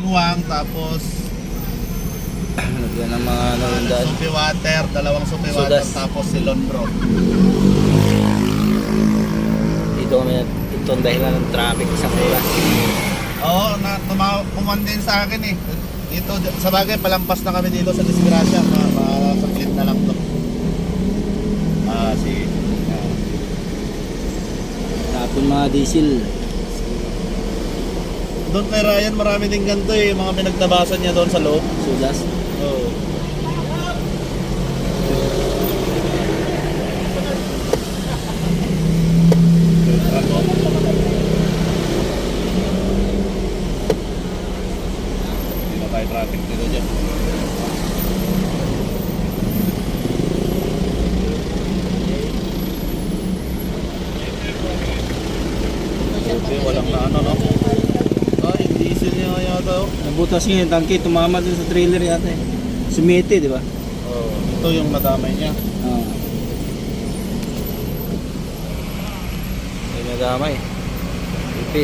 tigwang, tapos Lagyan ng mga ano yung daan. supi water, dalawang supi water, Sodas. tapos silondro. Dito kami, ito ang dahilan ng traffic isang oras. Oo, kuman din sa akin eh. Dito, sa bagay, palampas na kami dito sa disgrasya. Masaklit na lang to. Tapon mga diesel. Doon kay Ryan, marami din ganito eh. Mga pinagtabasan niya doon sa loob. Sudas. Oo. Hindi na tayo traffic dito dyan. Okay, walang na ano, no? Ay, diesel niya yata, oh. Nabutas niya yung tangke, tumama dun sa trailer yata eh. Sumete, di ba? Oh, ito yung nadamay niya. Oo. May nadamay. Ipi.